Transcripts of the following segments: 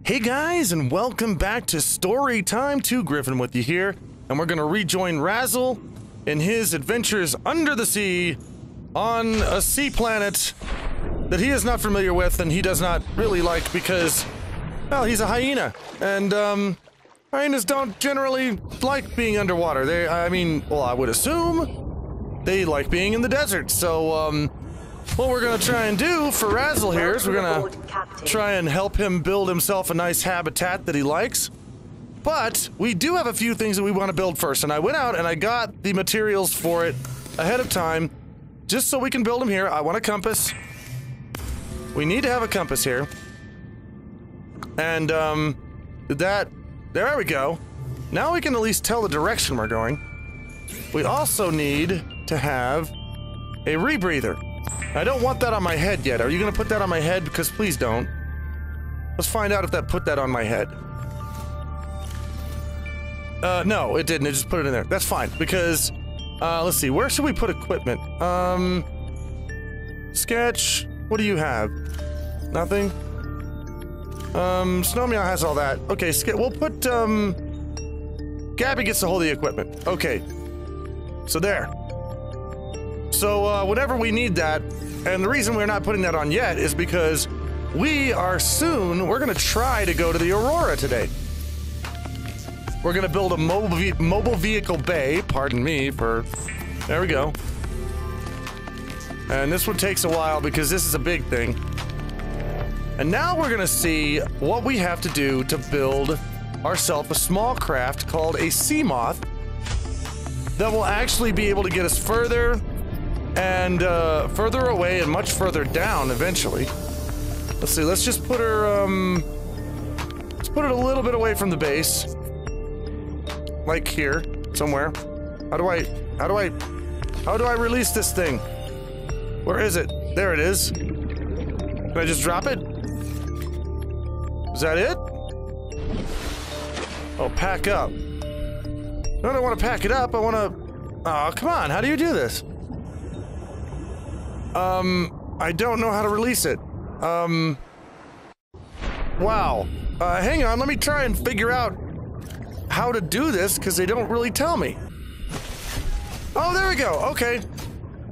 Hey guys, and welcome back to Story Time 2. Gryphon with you here, and we're gonna rejoin Razzle in his adventures under the sea on a sea planet that he is not familiar with and he does not really like because, well, he's a hyena, and hyenas don't generally like being underwater. Well, I would assume they like being in the desert. So what we're gonna try and do for Razzle here is we're gonna try and help him build himself a nice habitat that he likes. But we do have a few things that we want to build first, and I went out and I got the materials for it ahead of time just so we can build them here. I want a compass. We need to have a compass here. And there we go. Now we can at least tell the direction we're going. We also need to have a rebreather. I don't want that on my head yet. Are you going to put that on my head? Because please don't. Let's find out if that put that on my head. No, it didn't. It just put it in there. That's fine, because, let's see. Where should we put equipment? Sketch. What do you have? Nothing? Snowmeow has all that. Okay, we'll put, Gabby gets to hold the equipment. Okay. So there. So, whenever we need that, and the reason we're not putting that on yet is because we're gonna try to go to the Aurora today. We're gonna build a mobile vehicle bay, pardon me for, there we go. And this one takes a while because this is a big thing. And now we're gonna see what we have to do to build ourselves a small craft called a Seamoth that will actually be able to get us further and further away and much further down eventually. Let's see, let's just put her, let's put it a little bit away from the base. Like here, somewhere. How do I release this thing? Where is it? There it is. Can I just drop it? Is that it? Oh, pack up. No, I don't want to pack it up, I want to... Oh, come on, how do you do this? I don't know how to release it. Wow. Hang on, let me try and figure out how to do this, because they don't really tell me. Oh, there we go. Okay.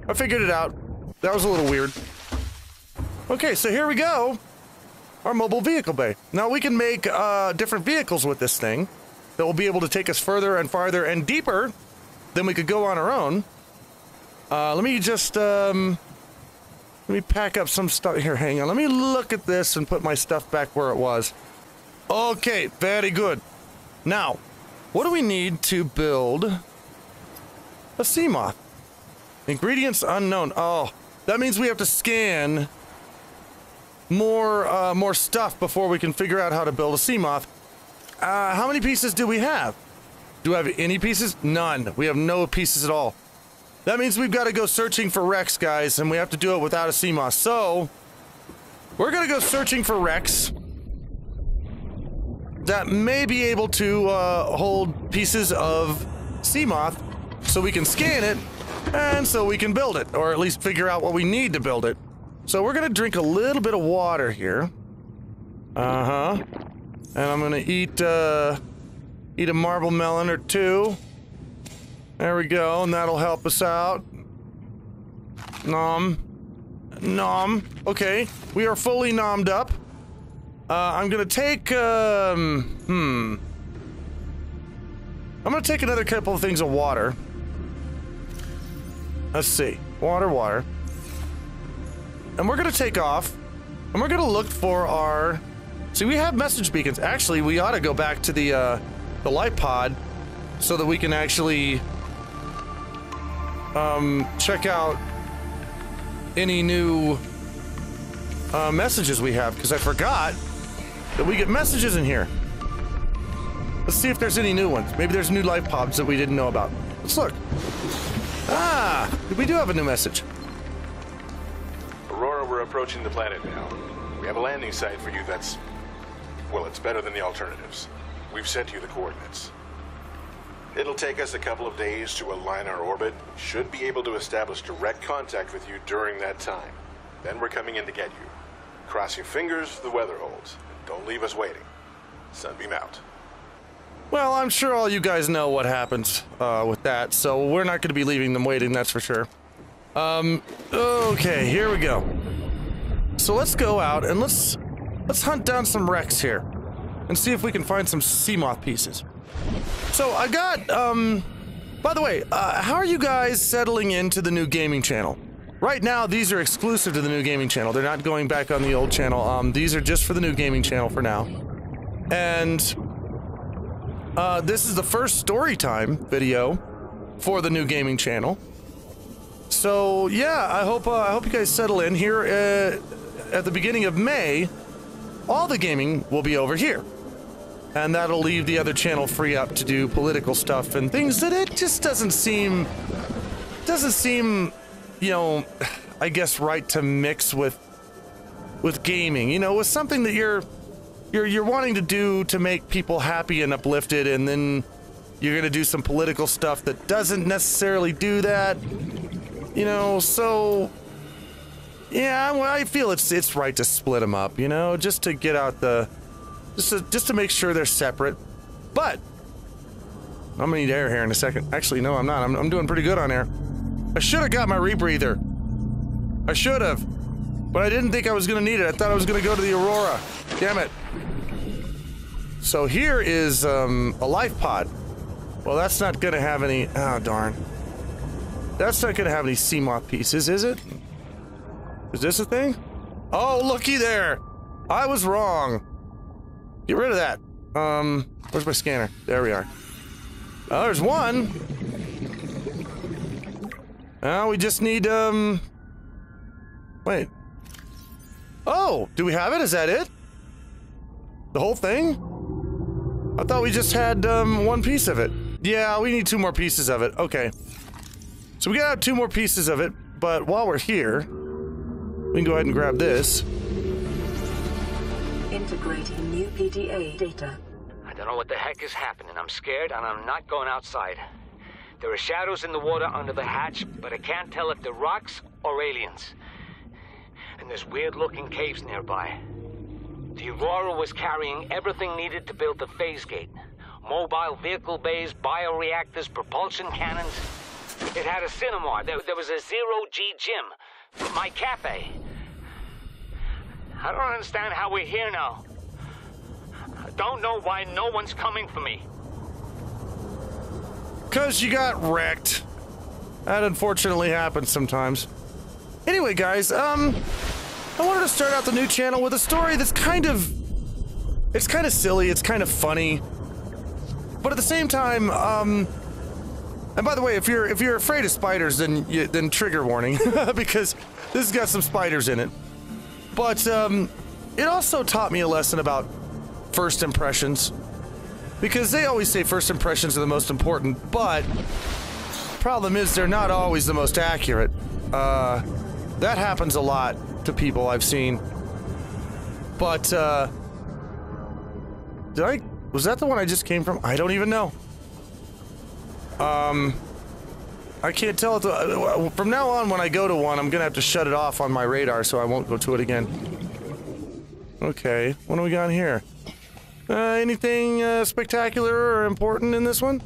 I figured it out. That was a little weird. Okay, so here we go. Our mobile vehicle bay. Now we can make different vehicles with this thing that will be able to take us further and farther and deeper than we could go on our own. Let me just, let me pack up some stuff. Here, hang on. Let me look at this and put my stuff back where it was. Okay, very good. Now, what do we need to build a Seamoth? Ingredients unknown. Oh, that means we have to scan more stuff before we can figure out how to build a Seamoth. How many pieces do we have? Do we have any pieces? None. We have no pieces at all. That means we've got to go searching for Rex, guys, and we have to do it without a Seamoth. So, we're going to go searching for Rex that may be able to hold pieces of Seamoth so we can scan it and so we can build it, or at least figure out what we need to build it. So we're going to drink a little bit of water here. And I'm going to eat a marble melon or two. There we go, and that'll help us out. Nom. Nom. Okay, we are fully nommed up. I'm gonna take, I'm gonna take another couple of things of water. Let's see. Water. And we're gonna take off, and we're gonna look for our... See, we have message beacons. Actually, we ought to go back to the light pod so that we can actually... check out any new messages we have, because I forgot that we get messages in here. Let's see if there's any new ones. Maybe there's new life pods that we didn't know about. Let's look. Ah, we do have a new message. Aurora, we're approaching the planet now. We have a landing site for you that's, well, it's better than the alternatives. We've sent you the coordinates. It'll take us a couple of days to align our orbit. Should be able to establish direct contact with you during that time. Then we're coming in to get you. Cross your fingers the weather holds. Don't leave us waiting. Sunbeam out. Well, I'm sure all you guys know what happens with that, so we're not going to be leaving them waiting, that's for sure. Okay, here we go. So let's go out and let's hunt down some wrecks here and see if we can find some Seamoth pieces. So I got, by the way, how are you guys settling into the new gaming channel? Right now, these are exclusive to the new gaming channel. They're not going back on the old channel. These are just for the new gaming channel for now. And this is the first story time video for the new gaming channel. So yeah, I hope you guys settle in here. At the beginning of May, all the gaming will be over here, and that'll leave the other channel free up to do political stuff and things that it just doesn't seem, you know, I guess right to mix with gaming. You know, with something that you're wanting to do to make people happy and uplifted, and then you're gonna do some political stuff that doesn't necessarily do that. You know, so yeah, well, I feel it's right to split them up. You know, just to get out the, just to make sure they're separate. But I'm gonna need air here in a second. Actually, no, I'm not. I'm doing pretty good on air. I should have got my rebreather. I should have, but I didn't think I was gonna need it. I thought I was gonna go to the Aurora. Damn it. So here is a life pod. Well, that's not gonna have any. Oh darn. That's not gonna have any Seamoth pieces, is it? Is this a thing? Oh, looky there! I was wrong. Get rid of that. Where's my scanner? There we are. Oh, there's one. Now we just need, wait. Oh, do we have it? Is that it? The whole thing? I thought we just had, one piece of it. Yeah, we need 2 more pieces of it. Okay. So we got 2 more pieces of it, but while we're here, we can go ahead and grab this. Integrating new PDA data. I don't know what the heck is happening. I'm scared and I'm not going outside. There are shadows in the water under the hatch, but I can't tell if they're rocks or aliens. And there's weird-looking caves nearby. The Aurora was carrying everything needed to build the phase gate. Mobile vehicle bays, bioreactors, propulsion cannons. It had a cinema. There was a zero-G gym. My cafe. I don't understand how we're here now. I don't know why no one's coming for me. 'Cause you got wrecked. That unfortunately happens sometimes. Anyway, guys, I wanted to start out the new channel with a story that's it's kind of silly, it's kind of funny. But at the same time, and by the way, if you're afraid of spiders, then trigger warning, because this has got some spiders in it. But it also taught me a lesson about first impressions, because they always say first impressions are the most important, but problem is they're not always the most accurate. That happens a lot to people I've seen. But was that the one I just came from? I don't even know. I can't tell it. From now on, when I go to one, I'm gonna have to shut it off on my radar so I won't go to it again. Okay, what do we got here? Anything spectacular or important in this one?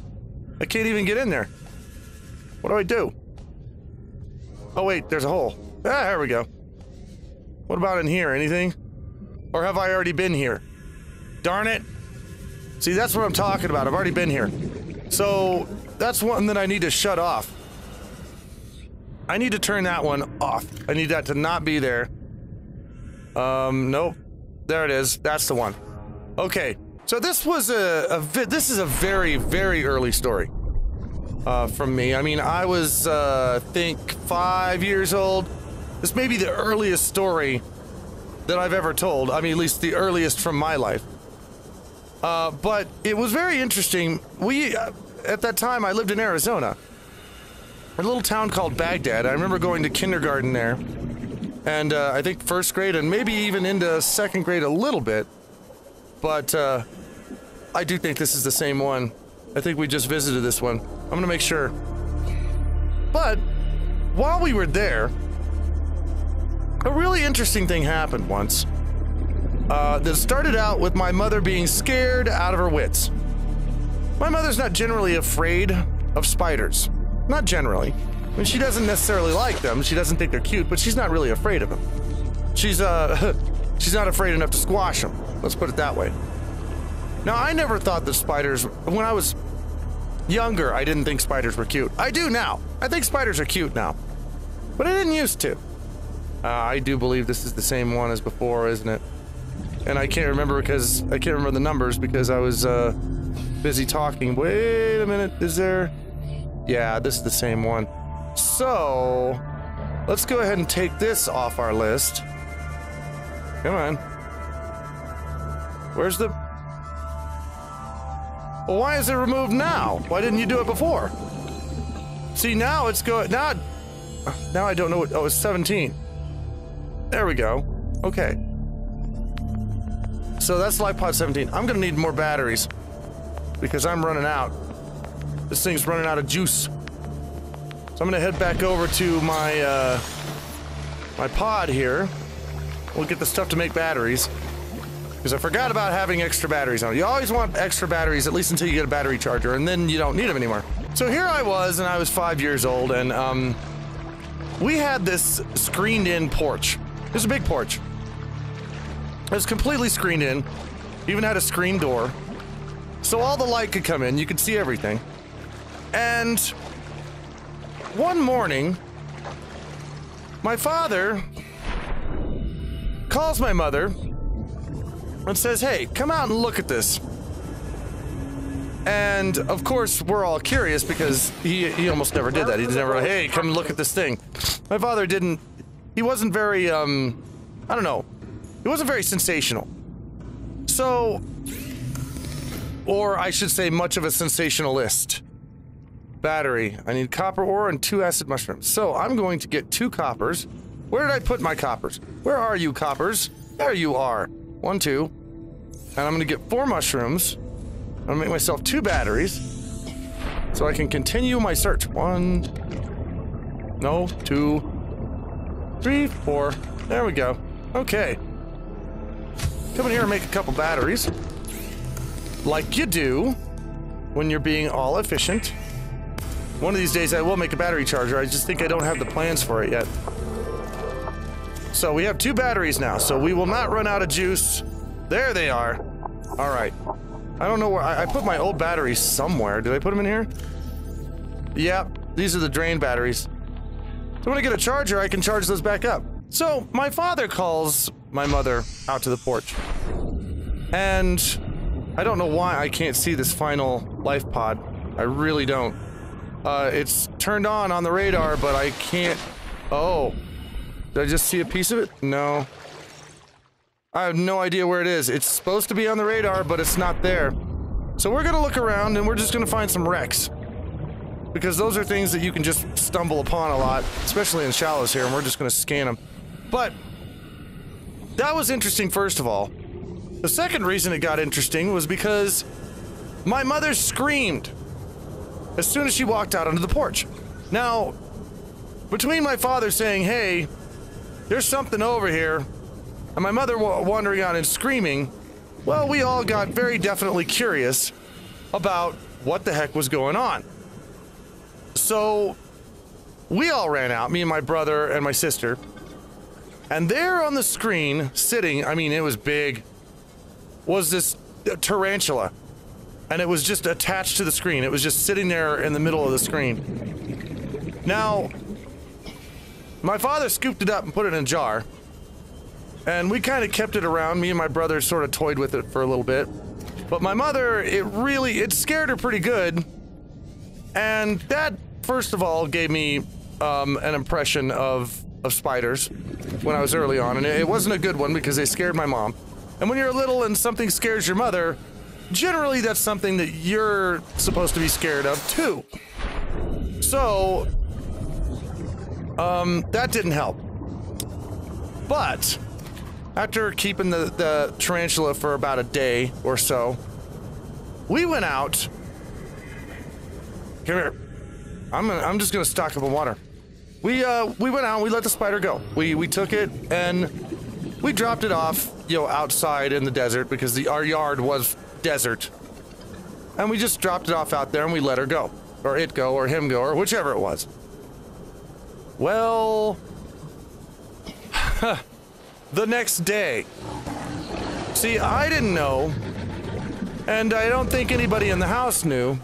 I can't even get in there. What do I do? Oh wait, there's a hole. Ah, there we go. What about in here? Anything? Or have I already been here? Darn it! See, that's what I'm talking about. I've already been here. So that's one that I need to shut off. I need to turn that one off. I need that to not be there. Nope. There it is. That's the one. Okay. So this was this is a very, very early story from me. I mean, I was, think 5 years old. This may be the earliest story that I've ever told. I mean, at least the earliest from my life. But it was very interesting. At that time, I lived in Arizona, a little town called Baghdad. I remember going to kindergarten there, and I think first grade, and maybe even into second grade a little bit. But I do think this is the same one. I think we just visited this one. I'm gonna make sure. But while we were there, a really interesting thing happened once. that started out with my mother being scared out of her wits. My mother's not generally afraid of spiders. Not generally. I mean, she doesn't necessarily like them. She doesn't think they're cute, but she's not really afraid of them. She's she's not afraid enough to squash them. Let's put it that way. Now, I never thought that spiders, when I was younger, I didn't think spiders were cute. I do now. I think spiders are cute now. But I didn't used to. I do believe this is the same one as before, isn't it? And I can't remember because I can't remember the numbers because I was busy talking. Wait a minute, is there? Yeah, this is the same one. So, let's go ahead and take this off our list. Come on. Where's the... Well, why is it removed now? Why didn't you do it before? See, now it's going... Now I don't know what... Oh, it's 17. There we go. Okay. So that's life pod 17. I'm gonna need more batteries because I'm running out. This thing's running out of juice. So I'm gonna head back over to my my pod here. We'll get the stuff to make batteries because I forgot about having extra batteries on. You always want extra batteries, at least until you get a battery charger, and then you don't need them anymore. So here I was, and I was 5 years old, and we had this screened-in porch. It was a big porch. It was completely screened in. Even had a screen door. So all the light could come in. You could see everything. And one morning, my father calls my mother and says, hey, come out and look at this. And of course, we're all curious because he almost never did that. He's never like, hey, come look at this thing. My father didn't, he wasn't very, I don't know. He wasn't very sensational. So, or I should say much of a sensationalist. Battery. I need copper ore and 2 acid mushrooms. So I'm going to get 2 coppers. Where did I put my coppers? Where are you, coppers? There you are. 1, 2. And I'm going to get 4 mushrooms. I'm going to make myself 2 batteries. So I can continue my search. 1. No. 2. 3, 4. There we go. Okay. Come in here and make a couple batteries. Like you do when you're being all efficient. One of these days I will make a battery charger. I just think I don't have the plans for it yet. So we have 2 batteries now, so we will not run out of juice. There they are. All right. I don't know where I put my old batteries somewhere. Did I put them in here? Yep, these are the drain batteries. So when I get a charger, I can charge those back up. So my father calls my mother out to the porch. And I don't know why I can't see this final life pod. I really don't. It's turned on the radar, but I can't... Oh. Did I just see a piece of it? No. I have no idea where it is. It's supposed to be on the radar, but it's not there. So we're gonna look around and we're just gonna find some wrecks. Because those are things that you can just stumble upon a lot, especially in shallows here, and we're just gonna scan them. But that was interesting, first of all. The second reason it got interesting was because my mother screamed as soon as she walked out onto the porch. Now, between my father saying, hey, there's something over here, and my mother wandering out and screaming, well, we all got very definitely curious about what the heck was going on. So we all ran out, me and my brother and my sister, and there on the screen, sitting, I mean, it was big, was this tarantula. And it was just attached to the screen. It was just sitting there in the middle of the screen. Now, my father scooped it up and put it in a jar. And we kind of kept it around. Me and my brother sort of toyed with it for a little bit. But my mother, it scared her pretty good. And that, first of all, gave me an impression of spiders when I was early on. And it wasn't a good one because they scared my mom. And when you're little and something scares your mother, generally that's something that you're supposed to be scared of too. So, that didn't help. But after keeping the tarantula for about a day or so, we went out. Come here. I'm just gonna stock up on water. We went out and we let the spider go. We took it and we dropped it off outside in the desert because our yard was desert. And we just dropped it off out there and we let her go. Or it go, or him go, or whichever it was. Well, the next day. See, I didn't know, and I don't think anybody in the house knew,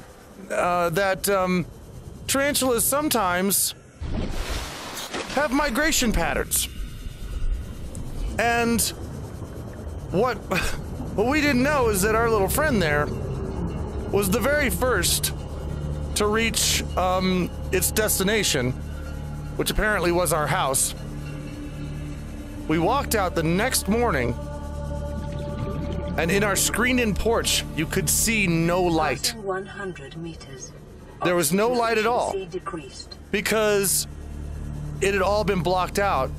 that tarantulas sometimes have migration patterns. And what we didn't know is that our little friend there was the very first to reach its destination, which apparently was our house. We walked out the next morning, and in our screened-in porch, you could see no light. 100 meters. There was no light at all because it had all been blocked out.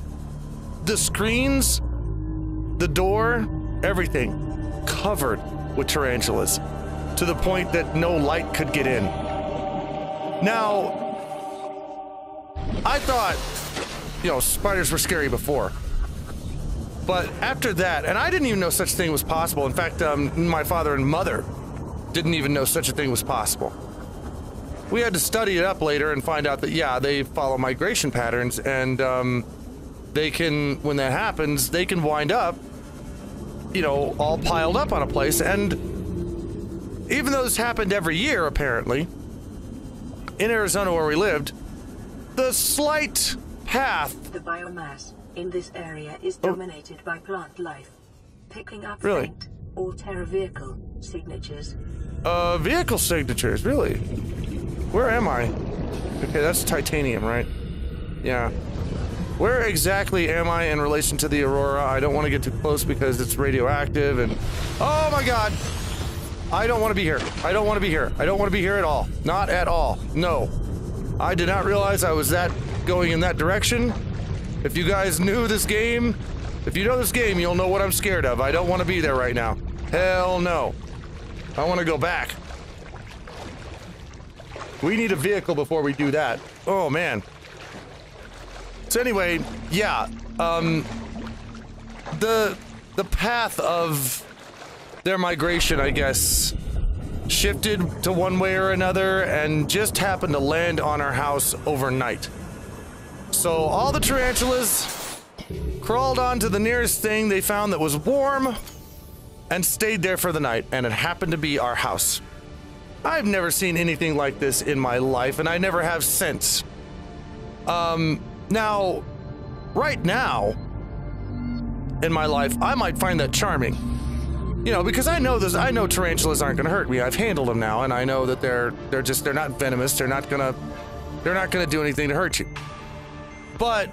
The screens, the door, everything covered with tarantulas to the point that no light could get in. Now, I thought, spiders were scary before. But after that, and I didn't even know such a thing was possible. In fact, my father and mother didn't even know such a thing was possible. We had to study it up later and find out that, yeah, they follow migration patterns, and they can, when that happens, they can wind up, all piled up on a place. And even though this happened every year, apparently, in Arizona where we lived, the slight path... The biomass in this area is dominated by plant life, picking up really? faint or terror vehicle signatures. Vehicle signatures, really? Where am I? Okay, that's titanium, right? Yeah. Where exactly am I in relation to the Aurora? I don't want to get too close because it's radioactive and... Oh my god! I don't want to be here. I don't want to be here. I don't want to be here at all. Not at all. No. I did not realize I was going in that direction. If you guys knew this game, if you know this game, you'll know what I'm scared of. I don't want to be there right now. Hell no. I want to go back. We need a vehicle before we do that. Oh, man. So anyway, yeah. The path of their migration, I guess, shifted to one way or another and just happened to land on our house overnight. So all the tarantulas crawled onto the nearest thing they found that was warm and stayed there for the night, and it happened to be our house. I've never seen anything like this in my life, and I never have since. Now, right now, in my life, I might find that charming. Because I know tarantulas aren't gonna hurt me. I've handled them now, and I know that they're not venomous. They're not gonna do anything to hurt you. But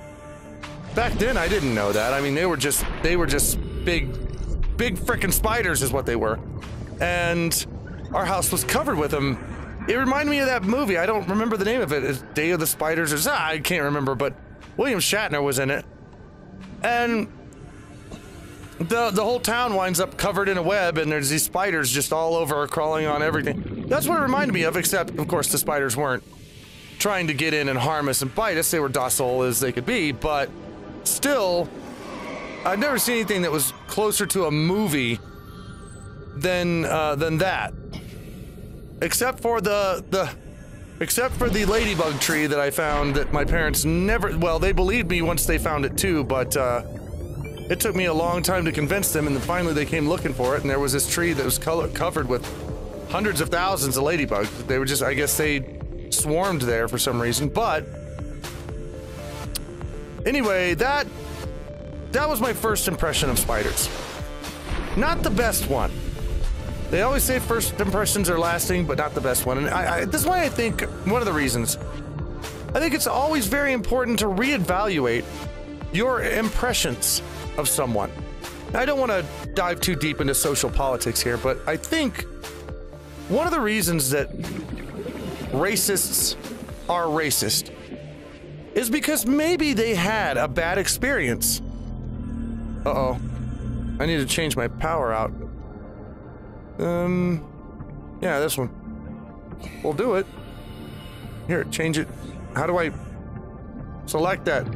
back then, I didn't know that. I mean, they were just big frickin' spiders, is what they were. And our house was covered with them. It reminded me of that movie. I don't remember the name of it. It's Day of the Spiders or I can't remember, but William Shatner was in it. And the whole town winds up covered in a web, and there's these spiders just all over, crawling on everything. That's what it reminded me of, except, of course, the spiders weren't trying to get in and harm us and bite us. They were docile as they could be, but still, I've never seen anything that was closer to a movie than that. Except for the ladybug tree that I found that my parents never, well, they believed me once they found it too, but it took me a long time to convince them, and then finally they came looking for it, and there was this tree that was covered with hundreds of thousands of ladybugs. They were just, I guess they swarmed there for some reason, but anyway, that was my first impression of spiders. Not the best one. They always say first impressions are lasting, but not the best one. And this is why I think, one of the reasons, I think it's always very important to reevaluate your impressions of someone. I don't want to dive too deep into social politics here, but I think one of the reasons that racists are racist is because maybe they had a bad experience. Uh-oh. I need to change my power out. Yeah, this one. We'll do it. Here, change it. How do I select that?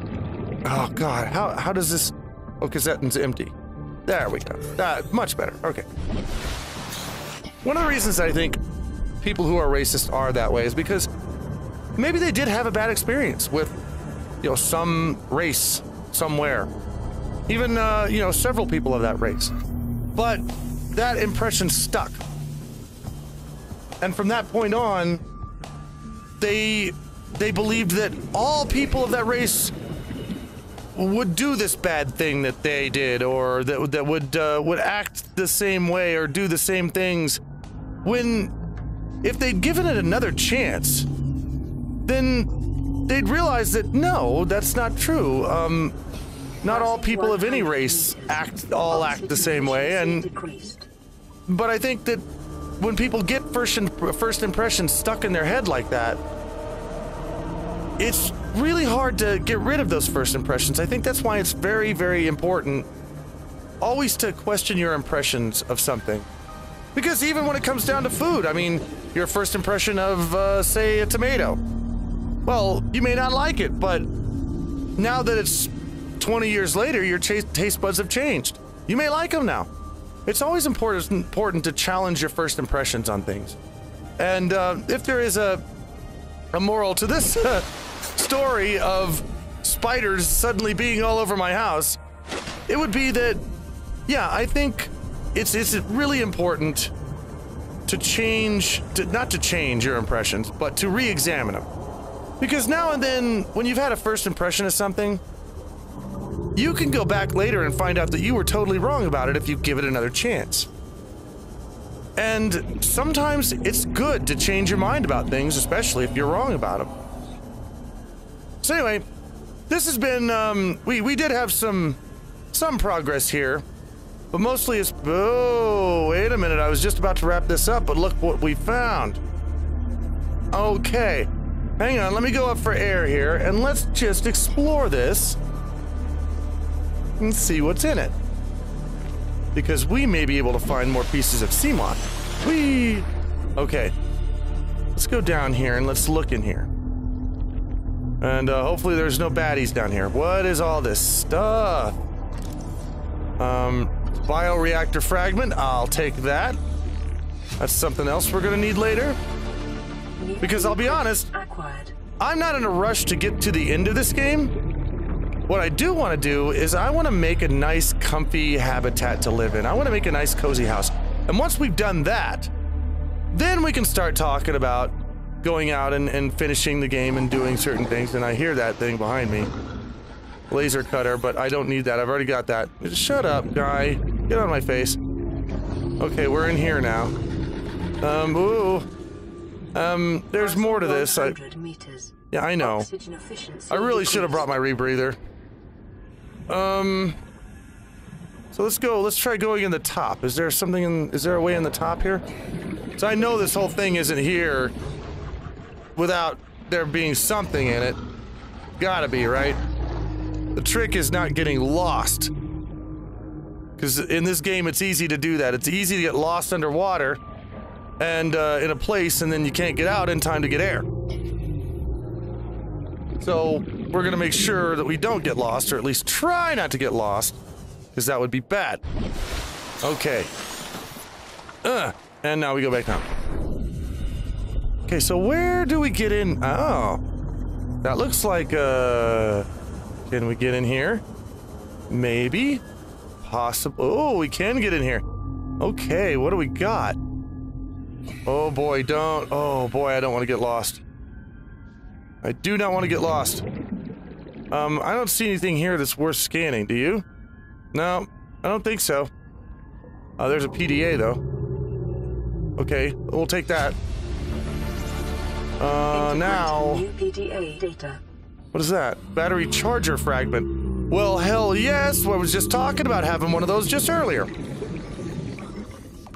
Oh, God. How does this... Oh, because that one's empty. There we go. Much better. Okay. One of the reasons I think people who are racist are that way is because maybe they did have a bad experience with, you know, some race somewhere. Even, you know, several people of that race. But that impression stuck. And from that point on, they believed that all people of that race would do this bad thing that they did, or that would act the same way or do the same things, when if they'd given it another chance, then they'd realize that no, that's not true. Not all people of any race act the same way, but I think that when people get first impressions stuck in their head like that, it's really hard to get rid of those first impressions. I think that's why it's very, very important always to question your impressions of something. Because even when it comes down to food, I mean, your first impression of, say, a tomato. Well, you may not like it, but now that it's 20 years later, your taste buds have changed. You may like them now. It's always important to challenge your first impressions on things. And if there is a moral to this story of spiders suddenly being all over my house, it would be that, yeah, I think it's really important to not to change your impressions, but to re-examine them. Because now and then, when you've had a first impression of something, you can go back later and find out that you were totally wrong about it if you give it another chance. And sometimes it's good to change your mind about things, especially if you're wrong about them. So anyway, this has been, we did have some progress here, but mostly it's, oh, wait a minute, I was just about to wrap this up, but look what we found. Okay, hang on, let me go up for air here, and let's just explore this and see what's in it. Because we may be able to find more pieces of Seamoth. Whee! Okay. Let's go down here and let's look in here. And hopefully there's no baddies down here. What is all this stuff? Bioreactor fragment. I'll take that. That's something else we're gonna need later. Because I'll be honest, I'm not in a rush to get to the end of this game. What I do want to do is I want to make a nice, comfy habitat to live in. I want to make a nice, cozy house. And once we've done that, then we can start talking about going out and finishing the game and doing certain things. And I hear that thing behind me. Laser cutter, but I don't need that. I've already got that. Just shut up, guy. Get on my face. Okay, we're in here now. There's more to this. Yeah, I know. I really should have brought my rebreather. So let's go. Let's try going in the top. Is there a way in the top here? So I know this whole thing isn't here without there being something in it. Gotta be, right? The trick is not getting lost. Because in this game, it's easy to do that. It's easy to get lost underwater and in a place, and then you can't get out in time to get air. So we're gonna make sure that we don't get lost, or at least try not to get lost, because that would be bad. Okay. And now we go back down. Okay, so where do we get in? Oh. That looks like, can we get in here? Maybe? Possible. Oh, we can get in here. Okay, what do we got? Oh boy, oh boy, I don't want to get lost. I do not want to get lost. I don't see anything here that's worth scanning, do you? No, I don't think so. There's a PDA, though. Okay, we'll take that. Now... New PDA data. What is that? Battery charger fragment. Well, hell yes! I was just talking about having one of those just earlier.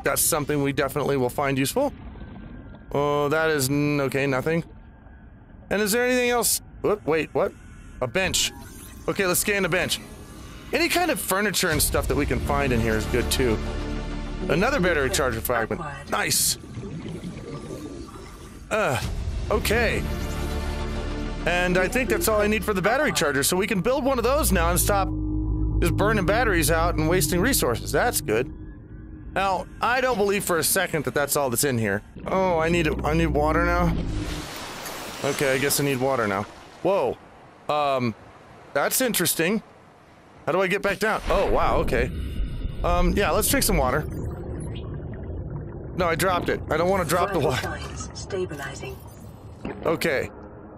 That's something we definitely will find useful. Oh, that is... okay, nothing. And is there anything else? Wait, what? A bench. Okay, let's scan the bench. Any kind of furniture and stuff that we can find in here is good, too. Another battery charger fragment. Nice. Okay. And I think that's all I need for the battery charger, so we can build one of those now and stop Just burning batteries out and wasting resources. That's good. Now, I don't believe for a second that that's all that's in here. Oh, I need water now? Okay, I guess I need water now. Whoa. That's interesting. How do I get back down? Oh, wow, okay. Yeah, let's drink some water. No, I dropped it. I don't want to drop the water. Stabilizing. Okay.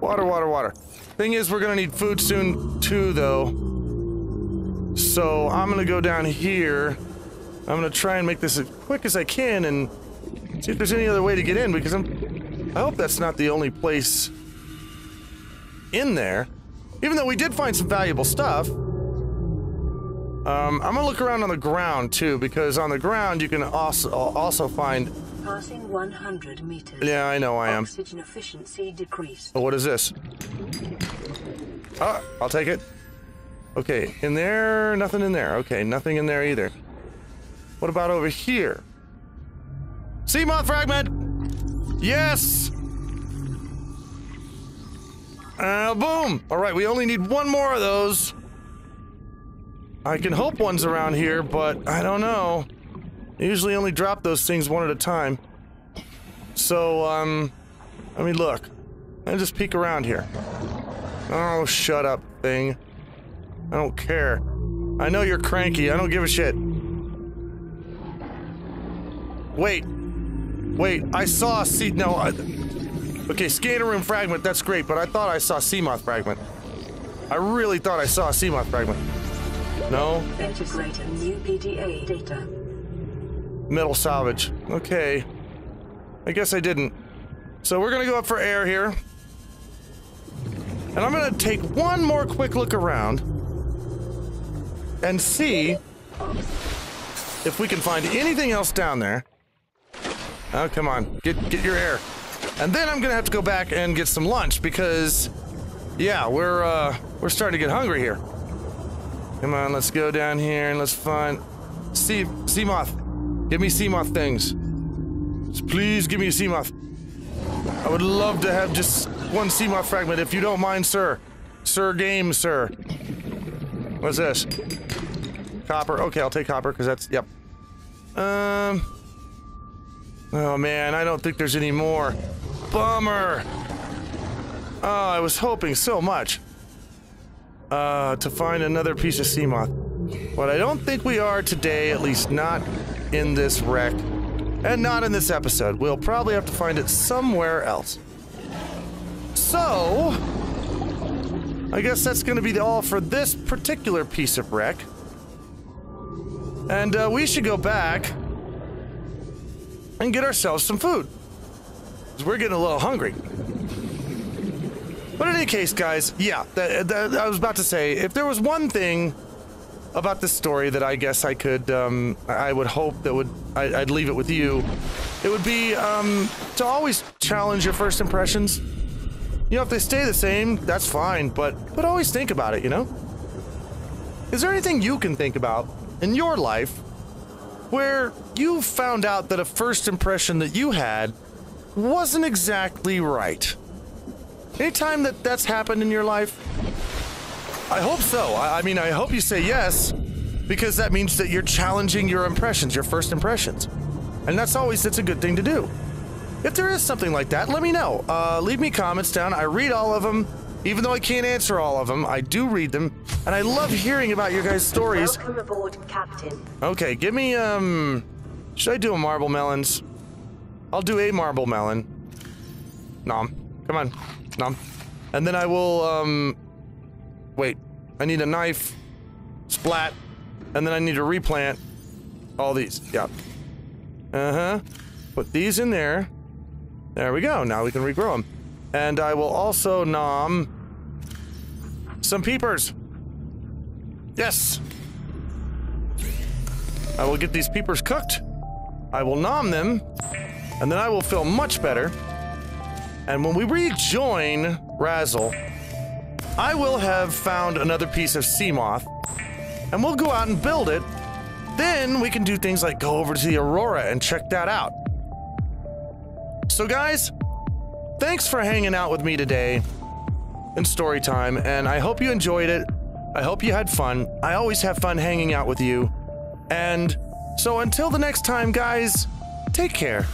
Water, water, water. Thing is, we're gonna need food soon, too, though. So, I'm gonna go down here. I'm gonna try and make this as quick as I can and see if there's any other way to get in, because I hope that's not the only place in there. Even though we did find some valuable stuff. I'm gonna look around on the ground, too, because on the ground you can also find... Passing 100 meters. Yeah, I know I am. Oxygen efficiency decreased. Oh, what is this? Oh, I'll take it. Okay, in there, nothing in there. Okay, nothing in there either. What about over here? Seamoth fragment! Yes! Boom! Alright, we only need one more of those. I can hope one's around here, but I don't know. I usually only drop those things one at a time. So, let me look. I'll just peek around here. Oh, shut up, thing. I don't care. I know you're cranky. I don't give a shit. Wait. Wait, I saw a sea... No, okay, scanner room fragment, that's great, but I thought I saw Seamoth fragment. I really thought I saw a Seamoth fragment. No? Integrating new PDA data. Metal salvage. Okay. I guess I didn't. So we're gonna go up for air here. And I'm gonna take one more quick look around and see if we can find anything else down there. Oh, come on. Get your air. And then I'm gonna have to go back and get some lunch because, yeah, we're starting to get hungry here. Come on, let's go down here and let's find... Seamoth. Give me Seamoth things. Just please give me a Seamoth. I would love to have just one Seamoth fragment, if you don't mind, sir. Sir game, sir. What's this? Copper. Okay, I'll take copper, because that's... Yep. Oh, man, I don't think there's any more. Bummer. Oh, I was hoping so much. To find another piece of Seamoth. But I don't think we are today, at least not in this wreck. And not in this episode. We'll probably have to find it somewhere else. So, I guess that's going to be all for this particular piece of wreck. And we should go back and get ourselves some food. Because we're getting a little hungry. But in any case, guys, yeah, I was about to say, if there was one thing about this story that I guess I could, I would hope that I'd leave it with you, it would be to always challenge your first impressions. You know, if they stay the same, that's fine, but always think about it, you know? Is there anything you can think about in your life where you found out that a first impression that you had wasn't exactly right? Anytime that's happened in your life? I hope so. I mean, I hope you say yes, because that means that you're challenging your impressions, your first impressions. And that's a good thing to do. If there is something like that, let me know. Leave me comments down. I read all of them. Even though I can't answer all of them, I do read them. And I love hearing about your guys' stories. Welcome aboard, Captain. Okay, give me, should I do a marble melons? I'll do a marble melon. Nom. Come on. Nom. And then I will, wait. I need a knife. Splat. And then I need to replant all these. Yeah. Uh-huh. Put these in there. There we go. Now we can regrow them. And I will also nom some peepers. Yes. I will get these peepers cooked. I will nom them. And then I will feel much better. And when we rejoin Razzle, I will have found another piece of Seamoth. And we'll go out and build it. Then we can do things like go over to the Aurora and check that out. So guys, thanks for hanging out with me today in story time, and I hope you enjoyed it. I hope you had fun. I always have fun hanging out with you. And so until the next time, guys, take care.